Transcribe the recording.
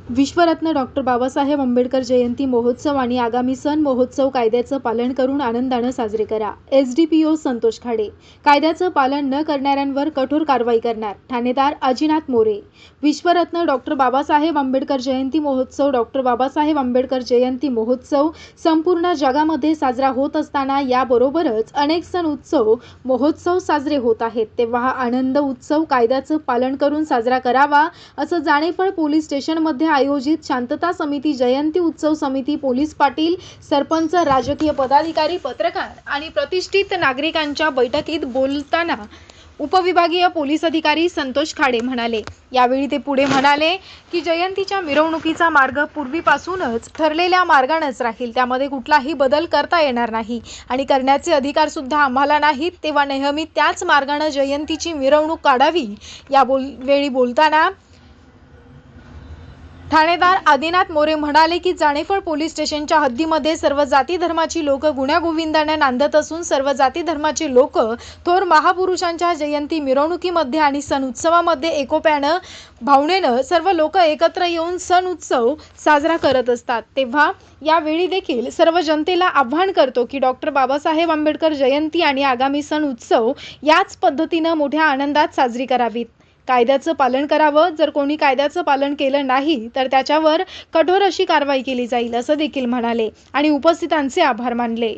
विश्वरत्न doctor Babasaheb Ambedkar जयंती महोत्सव आणि आगामी सण महोत्सव कायद्याचं पालन करून आनंदाने साजरे करा। एसडीपीओ संतोष खाडे। कायद्याचं पालन न करणाऱ्यांवर कठोर कारवाई करणार, ठाणेदार अजिनाथ मोरे। विश्वरत्न डॉक्टर बाबासाहेब आंबेडकर जयंती महोत्सव डॉक्टर बाबासाहेब आंबेडकर जयंती महोत्सव संपूर्ण जगामध्ये साजरा होत असताना याबरोबरच अनेक सण उत्सव महोत्सव साजरे होत आहेत, तेव्हा हा आनंद उत्सव कायद्याचं पालन करून साजरा करावा असं जाणेफळ पोलीस स्टेशनमध्ये आयोजित शांतता समिती, जयंती उत्सव समिती, पोलीस पाटील, सरपंच, राजकीय पदाधिकारी, पत्रकार आणि प्रतिष्ठित नागरिकांच्या बैठकीत बोलताना उपविभागीय पोलीस अधिकारी संतोष खाडे म्हणाले। यावेळी ते पुढे म्हणाले की जयंतीच्या मिरवणुकीचा मार्ग पूर्वीपासूनच ठरलेल्या मार्गानेच राहील, त्यामध्ये कुठलाही बदल करता येणार नाही आणि करण्याचे अधिकार सुद्धा आम्हाला नाहीत, तेव्हा नेहमी त्याच मार्गाने जयंतीची मिरवणूक काढावी। या वेळी बोलताना ठाणेदार आदिनाथ मोरे म्हणाले की जाणेफळ पोलीस स्टेशनच्या हद्दीमध्ये सर्व जाती धर्माची लोक गुण्यागोविंदाने नांदत असून सर्व जाती धर्माचे लोक थोर महापुरुषांच्या जयंती मिरवणुकीमध्ये आणि सण उत्सवामध्ये एकोप्यानं भावनेनं सर्व लोक एकत्र येऊन सण उत्सव साजरा करत असतात। तेव्हा यावेळी देखील सर्व जनतेला आव्हान करतो की डॉक्टर बाबासाहेब आंबेडकर जयंती आणि आगामी सण उत्सव याच पद्धतीनं मोठ्या आनंदात साजरी करावीत। कायद्याचं पालन करावं, जर कोणी कायद्याचं पालन केलं नाही तर त्याच्यावर कठोर अशी कारवाई केली जाईल असं देखील म्हणाले आणि उपस्थितांचे आभार मानले।